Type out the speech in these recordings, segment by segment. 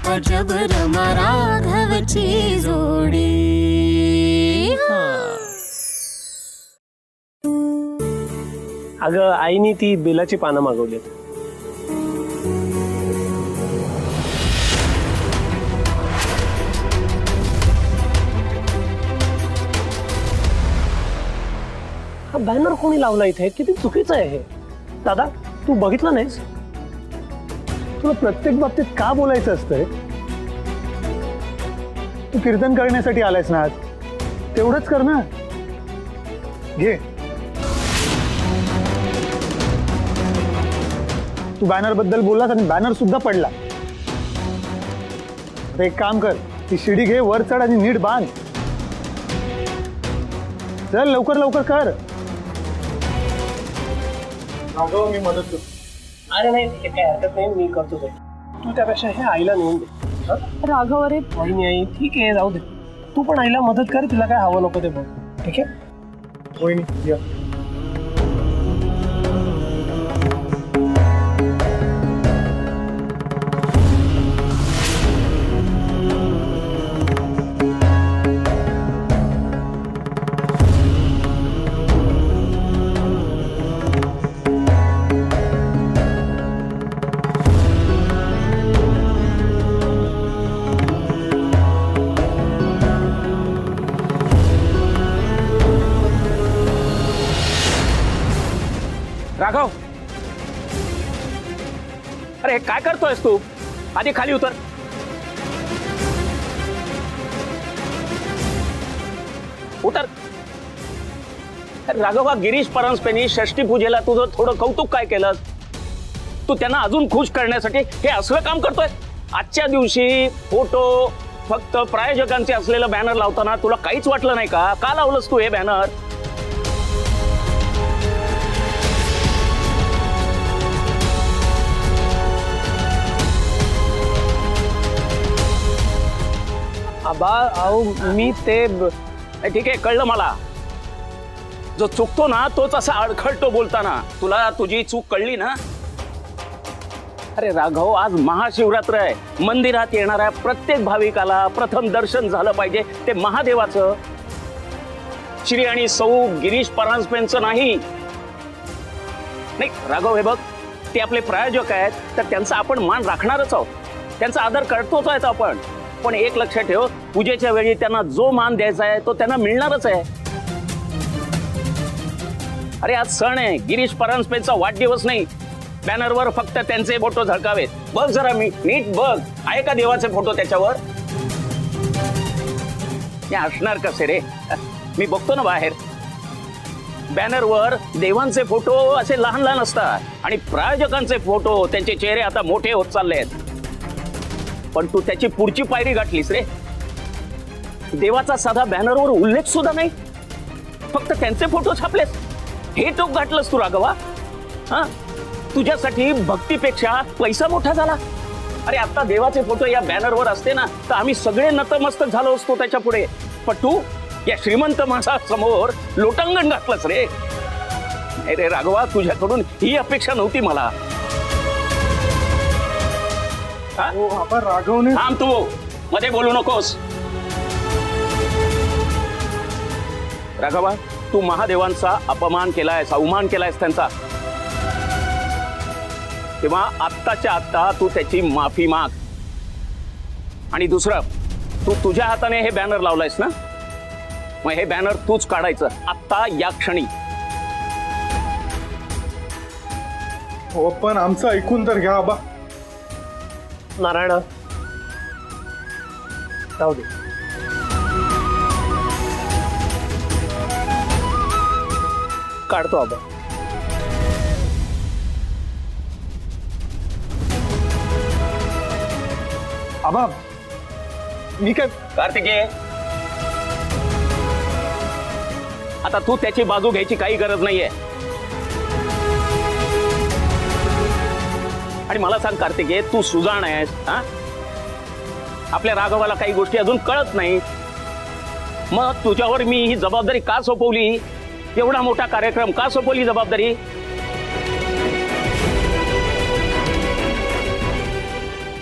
अजब रमा राघवची जोडी. अगं आईनी ती बेलाची पानं मागवलीत. हा बॅनर कोणी लावला इथे? किती चुकीचं आहे हे. दादा तू बघितलं नाहीस? तुला प्रत्येक बाबतीत का बोलायचं असतंय? तू कीर्तन करण्यासाठी आलायस ना आज, तेवढंच कर ना. घे. तू बॅनर बद्दल बोललास आणि बॅनर सुद्धा पडला. आता एक काम कर, ती शिडी घे, वर चढ आणि नीट बांध. चल लवकर लवकर कर. मी मदत करतो. अरे नाही हे काय हरकत नाही, मी करतो ते. तू त्यापेक्षा हे आईला नेऊन दे. राघव अरे वहिनी आई ठीक आहे जाऊ दे. तू पण आईला मदत कर, तिला काय हवं नको ते बघ. ठीक आहे वहिनी या. राघव, अरे काय करतोयस तू? आधी खाली उतर. उतर. राघव, गिरीश परांजपेंनी षष्टी पूजेला तुझं थोडं कौतुक काय केलं? तू त्यांना अजून खुश करण्यासाठी हे असलं काम करतोय. आजच्या दिवशी फोटो फक्त प्रायोजकांचे असलेलं बॅनर लावताना तुला काहीच वाटलं नाही का? का लावलंस तू हे बॅनर? आबा अहो मी ते ठीक आहे, कळलं मला. जो चुकतो ना तोच असा अडखळतो बोलताना. तुला तुझी चूक कळली ना? अरे राघव, आज महाशिवरात्र आहे. मंदिरात येणाऱ्या प्रत्येक भाविकाला प्रथम दर्शन झालं पाहिजे ते महादेवाचं, श्री आणि सौ गिरीश परांजपेंचं नाही. नाही राघव, हे बघ, ते आपले प्रायोजक आहेत तर त्यांचा आपण मान राखणारच आहोत, त्यांचा आदर करतोच आहेत आपण. पण एक लक्षात ठेव, पूजेच्या वेळी त्यांना जो मान द्यायचा आहे तो त्यांना मिळणारच आहे. अरे आज सण आहे, गिरीश परांजपेंचा वाढदिवस नाही. बॅनरवर फक्त त्यांचे फोटो झळकावेत. बघ जरा नीट बघ, आहे का देवाचे फोटो त्याच्यावर? हे असणार कसे रे? मी बघतो ना बाहेर, बॅनरवर देवांचे फोटो असे लहान लहान असतात आणि प्रायोजकांचे फोटो त्यांचे चेहरे आता मोठे होत चालले आहेत. पण तू त्याची पुढची पायरी गाठलीस रे. देवाचा साधा बॅनरवर उल्लेख सुद्धा नाही, फक्त त्यांचे फोटो छापलेस. हे टोक गाठलंस तू राघवा. हा, तुझ्यासाठी भक्तीपेक्षा पैसा मोठा झाला. अरे आता देवाचे फोटो या बॅनरवर असते ना तर आम्ही सगळे नतमस्तक झालो असतो त्याच्या पुढे. पण तू या श्रीमंत माणसासमोर लोटांगण घातलंस रे. अरे राघवा, तुझ्याकडून ही अपेक्षा नव्हती मला. राघवने थांब, तू मध्ये बोलू नकोस. राघवा, तू महादेवांचा अपमान केलायस, अवमान केलायस त्यांचा. तेव्हा आत्ताच्या आत्ता तू त्याची माफी माग. आणि दुसरं, तू तुझ्या हाताने हे बॅनर लावलायस ना, मग हे बॅनर तूच काढायचं आत्ता या क्षणी. हो पण आमचं ऐकून तर घ्या आबा. नारायणा जाऊ दे. काढतो आबा. आबा मी काय कार्तिकेय, आता तू त्याची बाजू घ्यायची काही गरज नाहीये. आणि मला सांग कार्तिकेय, तू सुजाण आहेस. हा, आपल्या राघवाला काही गोष्टी अजून कळत नाही. मग तुझ्यावर मी ही जबाबदारी का सोपवली? एवढा मोठा कार्यक्रम का सोपवली जबाबदारी?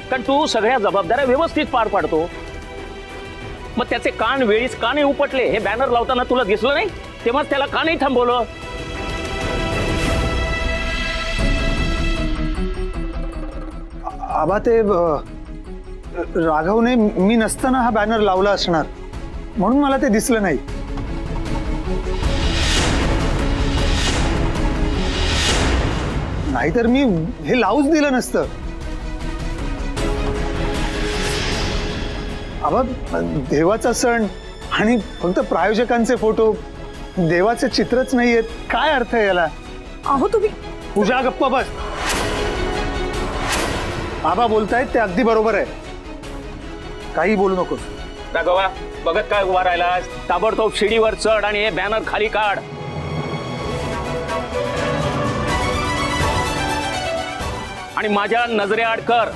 कारण तू सगळ्या जबाबदाऱ्या व्यवस्थित पार पाडतो. मग त्याचे कान वेळीच का नाही उपटले? हे बॅनर लावताना तुला दिसलं नाही? तेव्हा त्याला का नाही थांबवलं? आबा ते राघवने मी नसताना हा बॅनर लावला असणार म्हणून मला ते दिसलं नाही. नाहीतर मी हे लावूच दिलं नसतं. आबा देवाचा सण आणि फक्त प्रायोजकांचे फोटो, देवाचे चित्रच नाहीयेत, काय अर्थ आहे याला? अहो तुम्ही पूजा गप्प बस. आबा बोलतायत ते अगदी बरोबर आहे, काही बोलू नकोस. राघवा, बघत काय उभा राहिलास? ताबडतोब शिडीवर चढ आणि हे बॅनर खाली काढ. आणि माझ्या नजरेआड कर.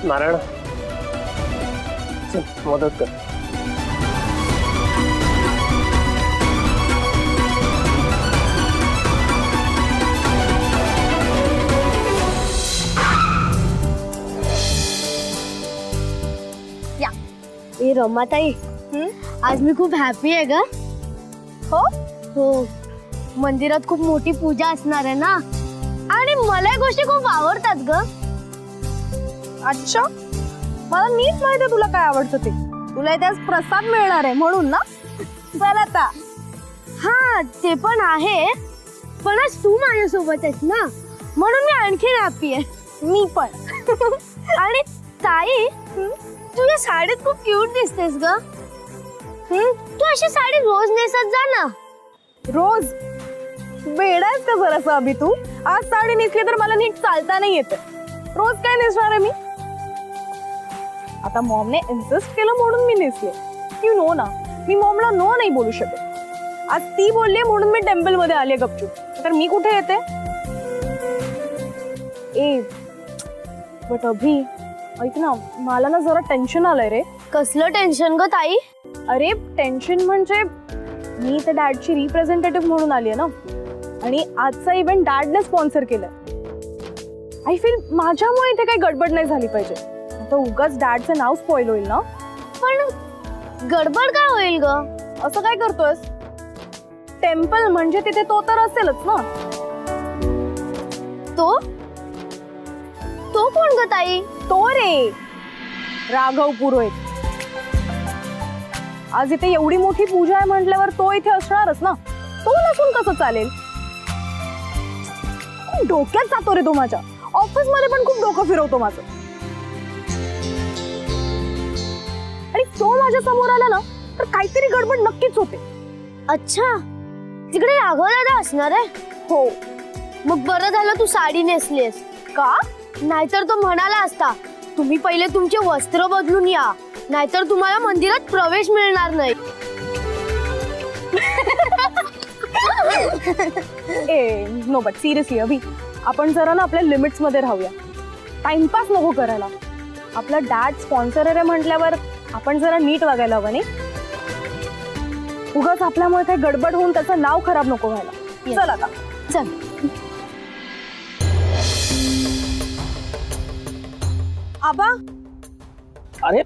नारायण, चल मदत कर. ए रमाताई, आज मी खूप हॅपी आहे ग. हो, मंदिरात खूप मोठी पूजा असणार आहे ना, आणि मला या गोष्टी खूप आवडतात ग. अच्छा, मला नीट माहिती आहे तुला काय आवडतं ते. तुला इथे आज प्रसाद मिळणार आहे म्हणून ना. चल आता. हा ते पण आहे, पण आज तू माझ्यासोबत आहेस ना, म्हणून मी आणखी हॅपी आहे. मी पण. आणि ताई, तू या साडीत खूप क्यूट दिसतेस ग. तू अशी साडी रोज नेसत जा ना. रोज? वेडायस का जरासा अभि तू? आज साडी नेसली तर मला नीट चालता नाही येते. रोज काय नेसणार आहे मी? आता मॉमने इन्सिस्ट केलं म्हणून मी नेसले. यू नो ना, मी मॉमला नो नाही बोलू शकत. आज ती बोलली म्हणून मी टेम्पल मध्ये आले गपचूप. तर मी कुठे येते? ए बट अभि, ऐक ना, मला ना जरा टेन्शन आलंय रे. कसलं टेन्शन ग ताई? अरे टेन्शन म्हणजे मी तर डॅडची रिप्रेझेंटेटिव्ह म्हणून आली आहे ना, आणि आजचा इव्हेंट डॅडने स्पॉन्सर केलाय. आय फील माझ्यामुळे इथे काही गडबड नाही झाली पाहिजे. आता उगाच डॅडचं नाव स्पॉइल होईल ना. पण गडबड काय होईल ग? असं काय करतोयस? टेम्पल म्हणजे तिथे तो तर असेलच ना. तो तो कोण ग ताई? तो रे राघव पुरोहित. आज इथे एवढी मोठी पूजा आहे म्हटल्यावर तो इथे असणारच ना. तो नसून कसं चालेल? खूप डोक्यात जातो रे तो माझ्या. ऑफिस मध्ये पण खूप डोकं फिरवतो माझं. आणि तो माझ्या समोर आला ना तर काहीतरी गडबड नक्कीच होते. अच्छा, तिकडे राघव दादा असणार आहे. हो. मग बरं झालं तू साडी नेसलीस. का? नाहीतर तो म्हणाला असता, तुम्ही पहिले तुमचे वस्त्र बदलून या, नाहीतर तुम्हाला मंदिरात प्रवेश मिळणार नाही. ए नो, बट सिरियसली अभि, आपण जरा ना आपल्या लिमिट्स मध्ये राहूया. टाइमपास नको करायला. आपला डॅड स्पॉन्सर आहे म्हटल्यावर आपण जरा नीट वागायला हवं नाही. उगाच आपल्यामुळे काही गडबड होऊन त्याचं नाव खराब नको व्हायला. Yes. चल आता. चल. आबा, अरे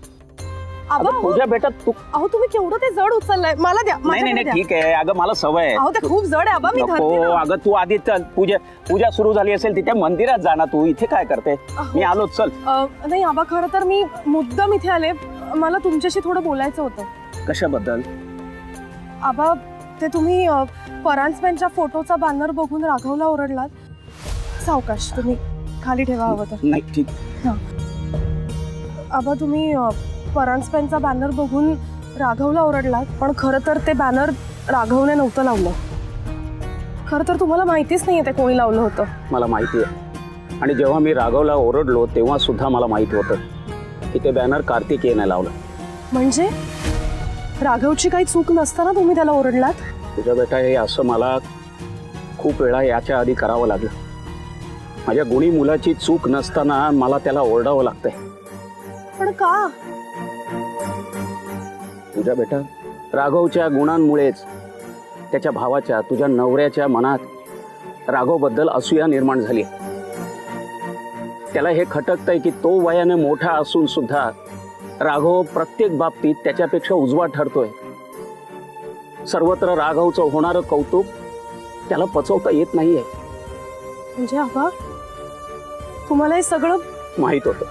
आबा, अगं पूजा बेटा, तू अहो तुम्ही केवढं ते जड उचललंय. मला द्या. नाही नाही नाही, ठीक आहे. अगं मला सवय आहे. अहो ते खूप जड आहे आबा. मी धरते नको, ना. अगं तू आधी चल. पूजा सुरू झाली असेल तिथे मंदिरात जा ना. तू इथे काय करते? मी आलो, चल. नाही आबा, खरं तर मी मुद्दाम इथे आले. मला तुमच्याशी थोडं बोलायचं होतं. कशाबद्दल? आबा, ते तुम्ही परांजपेंच्या फोटोचा बॅनर बघून राघवला ओरडलात. सावकाश, तुम्ही खाली ठेवा हवं तर. नाही, ठीक. आबा, तुम्ही परांजपेंचा बॅनर बघून राघवला ओरडलात, पण खरं तर ते बॅनर राघवने नव्हतं लावलं. खरं तर तुम्हाला माहितीच नाहीये ते कोणी लावलं होतं. मला माहिती आहे. आणि जेव्हा मी राघवला ओरडलो तेव्हा सुद्धा मला माहिती होतं की ते बॅनर कार्तिकेयने लावलं. म्हणजे राघवची काही चूक नसताना तुम्ही त्याला ओरडलात? तुझ्या बेटा, हे असं मला खूप वेळा याच्या आधी करावं लागलं. माझ्या गुणी मुलाची चूक नसताना मला त्याला ओरडावं लागतंय. पण का? तुझ्या बेटा, राघवच्या गुणांमुळेच त्याच्या भावाच्या, तुझ्या नवऱ्याच्या मनात राघवबद्दल असूया निर्माण झाली. त्याला हे खटकतंय की तो वयाने मोठा असून सुद्धा राघव प्रत्येक बाबतीत त्याच्यापेक्षा उजवा ठरतोय. सर्वत्र राघवचं होणारं कौतुक त्याला पचवता येत नाहीये. म्हणजे आबा, तुम्हाला हे सगळं माहित होतं.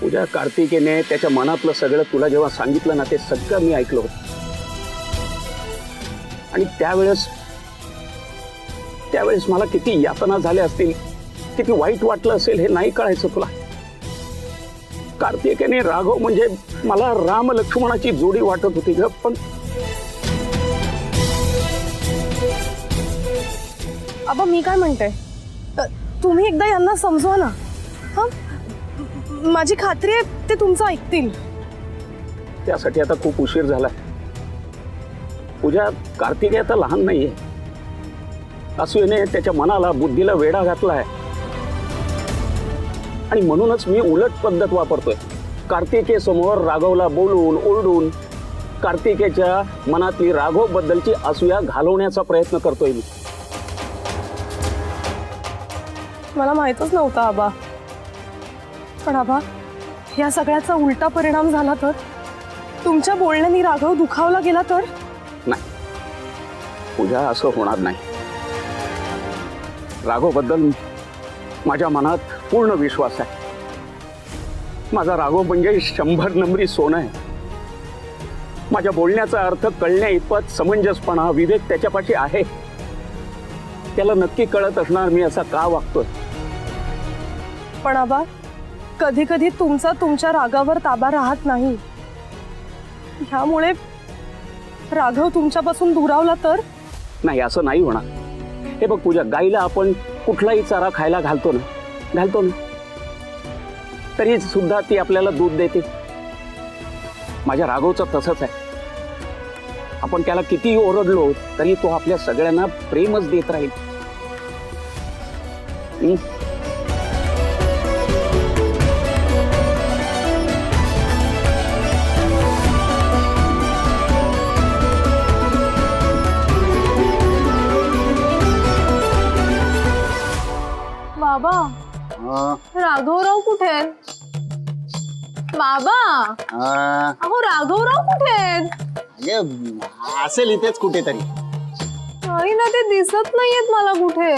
तुझ्या कार्तिकेने त्याच्या मनातलं सगळं तुला जेव्हा सांगितलं ना, ते सगळं मी ऐकलं होतं. आणि त्यावेळेस मला किती यातना झाल्या असतील, किती वाईट वाटलं असेल हे नाही कळायचं तुला. कार्तिकेने राघव म्हणजे मला राम लक्ष्मणाची जोडी वाटत होती ग. पण आबा, मी काय म्हणते, तुम्ही एकदा यांना समजवा ना. हा, माझी खात्री आहे ते तुमचं ऐकतील. त्यासाठी आता खूप उशीर झालाय. तुझ्या कार्तिके आता लहान नाहीये. असूने त्याच्या मनाला, बुद्धीला वेढा घातलाय. आणि म्हणूनच मी उलट पद्धत वापरतोय. कार्तिके समोर राघवला बोलून ओरडून कार्तिकेच्या मनातली राघव बद्दलची असूया घालवण्याचा प्रयत्न करतोय मी. मला माहितच नव्हतं आबा. पण आबा, या सगळ्याचा उलटा परिणाम झाला तर, तुमच्या बोलण्याने राघव दुखावला गेला तर? नाही, पूजा, असं होणार नाही. राघव बद्दल माझ्या मनात पूर्ण विश्वास आहे. माझा राघव म्हणजे 100 नंबरी सोनं आहे. माझ्या बोलण्याचा अर्थ कळण्या इतपत समंजसपणा, विवेक त्याच्यापाशी आहे. त्याला नक्की कळत असणार मी असा का वागतोय. पण आबा, कधी कधी तुमच्या रागावर ताबा राहत नाही. ह्यामुळे राघव तुमच्यापासून दुरावला तर? नाही, असं नाही होणार. हे बघ पूजा, गाईला आपण कुठलाही चारा खायला घालतो ना, तरी सुद्धा ती आपल्याला दूध देते. माझ्या राघवचं तसंच आहे. आपण त्याला कितीही ओरडलो तरी तो आपल्या सगळ्यांना प्रेमच देत राहील. बाबा, राघवराव कुठे आहेत? बाबा, अहो राघवराव कुठे आहेत? असेल इथेच कुठेतरी. नाही ना, ते दिसत नाहीयेत मला कुठे.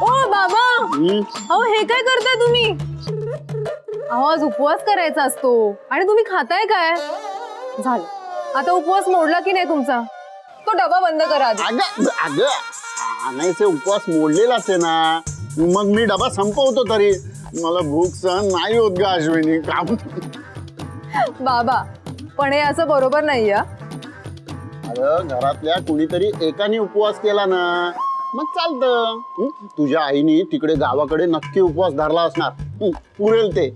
ओ बाबा, अहो हे काय करताय तुम्ही? अहो आज उपवास करायचा असतो आणि तुम्ही खाताय काय? झालं, आता उपवास मोडला की नाही तुमचा? तो डबा बंद करा आधी. अगं आणायचे उपवास मोडलेलाच आहे ना. मग मी डबा संपवतो तरी. मला भूक सहन नाही होत ग अश्विनी. काम बाबा, पण हे असं बरोबर नाही. अगं घरातल्या कुणीतरी एकाने उपवास केला ना, मग चालतं. तुझ्या आईने तिकडे गावाकडे नक्की उपवास धरला असणार. पुरेल ते.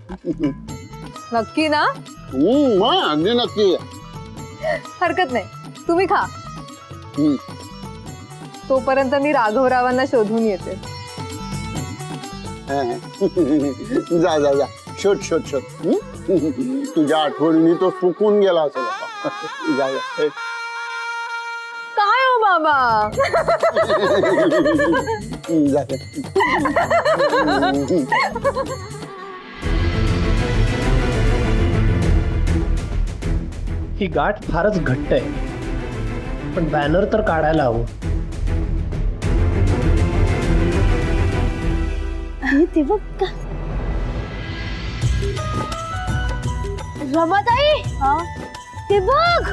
नक्की ना? मग अगदी नक्की. हरकत नाही, तुम्ही खा. तोपर्यंत मी राघवरावांना शोधून येते. जा जा जा, शोध शोध शोध. तुझ्या आठवणीने तो चुकून गेला असेल. जा जा. काय हो बाबा? जा. ही गाठ फारच घट्ट आहे, पण बॅनर तर काढायला हवं. ते बघ का, रमाताई, ते बघ.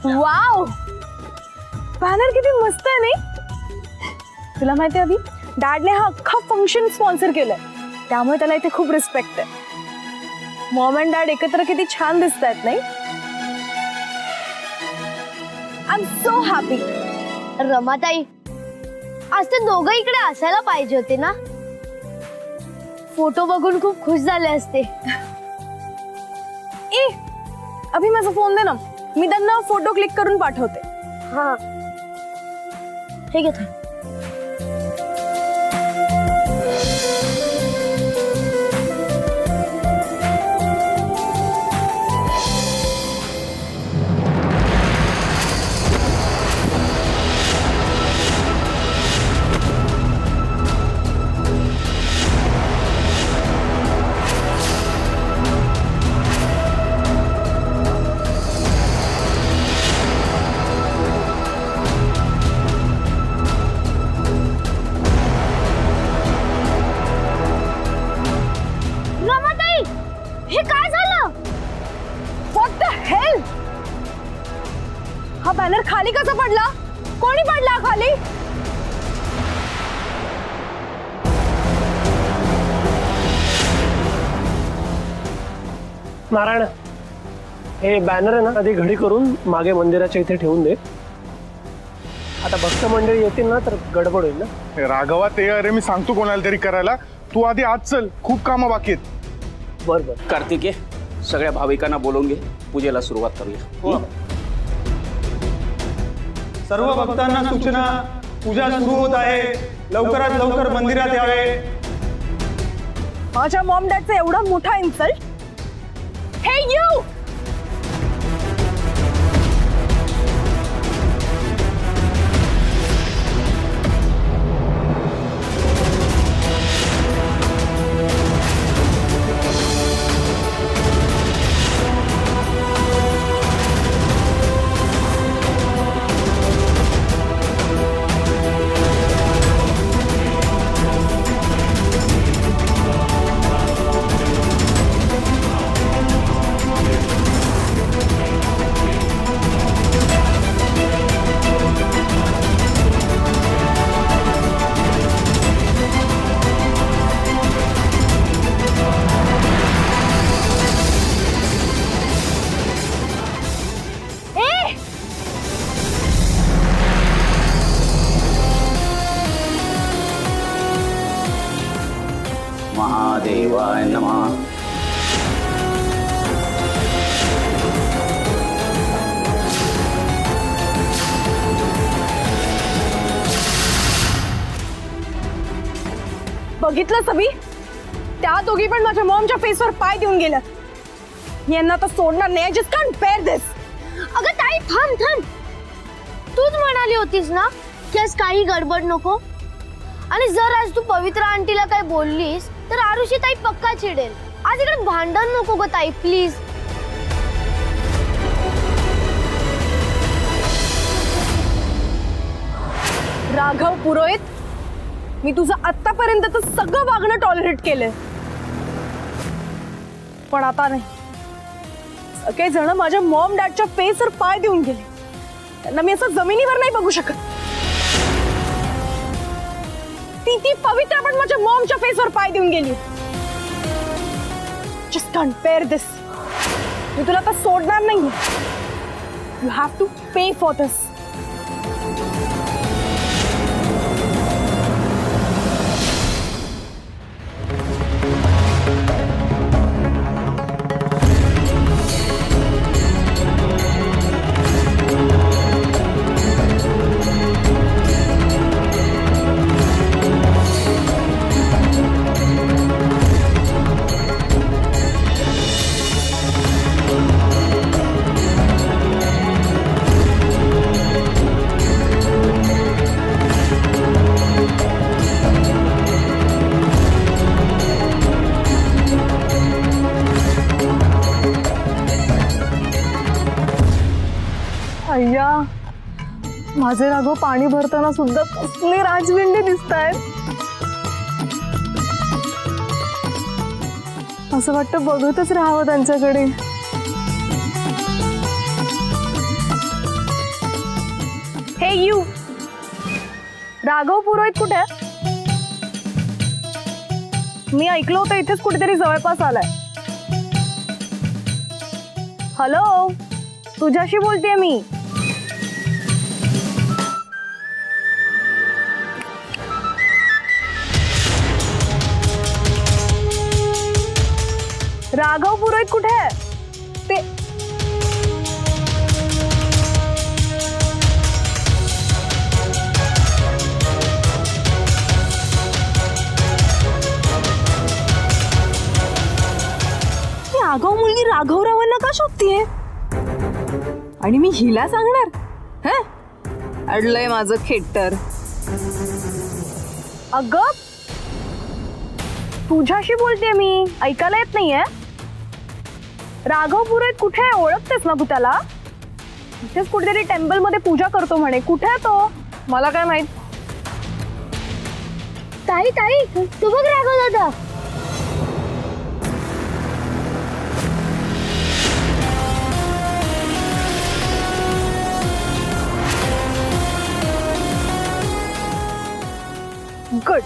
वाव, बॅनर किती मस्त आहे नाही? तुला माहिती आहे अभि, डॅडने हा अख्खा फंक्शन स्पॉन्सर केलाय. त्यामुळे त्याला इथे खूप रिस्पेक्ट आहे. मॉम अँड डॅड एकत्र किती छान दिसत आहेत नाही? I am so happy. Ramatai, आज ते दोघं इकडे असायला पाहिजे होते ना. फोटो बघून खूप खुश झाले असते. ए अभि, माझा फोन दे ना, मी त्यांना फोटो क्लिक करून पाठवते. हा हे घे ताई. रमाताई, हे काय झालं? What the hell? हा बॅनर खाली कसा पडला? कोणी पडला खाली? नारायण, हे बॅनर आहे ना आधी घडी करून मागे मंदिराच्या इथे ठेवून दे. आता भक्त मंडळी येतील ना तर गडबड होईल ना. राघवा, ते अरे मी सांगतो कोणाला तरी करायला. तू आधी आज चल, खूप कामं बाकी आहेत. बरं बरं. कार्तिके, सगळ्या भाविकांना बोलवून घे, पूजेला सुरुवात करूया. सर्व भक्तांना सूचना, पूजा सुरू होत आहे. लवकरात लवकर मंदिरात यावे. माझ्या मॉम डॅडचा एवढा मोठा इन्सल्ट. हे यू, महादेवाय नमः. बघितलं सभी? त्या दोघी पण माझ्या मॉमच्या फेसवर पाय देऊन गेल्या. यांना तर सोडणार नाही. जस्ट कांट बेअर दिस. अगं ताई, थांब थांब. तूच म्हणाली होतीस ना की आज काही गडबड नको. आणि जर आज तू पवित्र आंटीला काही बोललीस तर आरुषी ताई पक्का चिडेल. आज इकडे भांडण नको ग ताई, प्लीज. राघव पुरोहित, मी तुझं आतापर्यंतच सगळं वागणं टॉलरेट केलंय, पण आता नाही. सगळे जण माझ्या मॉम डॅडच्या फेसवर पाय देऊन गेले. त्यांना मी असं जमिनीवर नाही बघू शकत. ती पवित्र पण माझ्या मॉमच्या फेसवर पाय देऊन गेली. Just can't bear this. मी तुला आता सोडणार नाही. You have to pay for this. अय्या, माझे राघव पाणी भरताना सुद्धा कसले राजविंडे दिसतायत. असं वाटतं बघतच राहावं त्यांच्याकडे. हे यू, राघव पुरोहित कुठे आहे? मी ऐकलं होतं इथेच कुठेतरी जवळपास आलाय. हॅलो, तुझ्याशी बोलतेय मी. राघव पुरोहित कुठे आहे? ते ही आगाऊ मुलगी राघवरावांना का शोधतीये? आणि मी हिला सांगणार? हं? अडलंय माझं खेटर. अगं तुझ्याशी बोलते मी, ऐकायला येत नाहीये? राघव पुरोहित कुठे आहे? ओळखतेस ना तू त्याला? इथेच कुठेतरी टेम्पल मध्ये पूजा करतो म्हणे. कुठे आहे तो? मला काय माहित. ताई ताई तू बघ राघव दादा. गुड.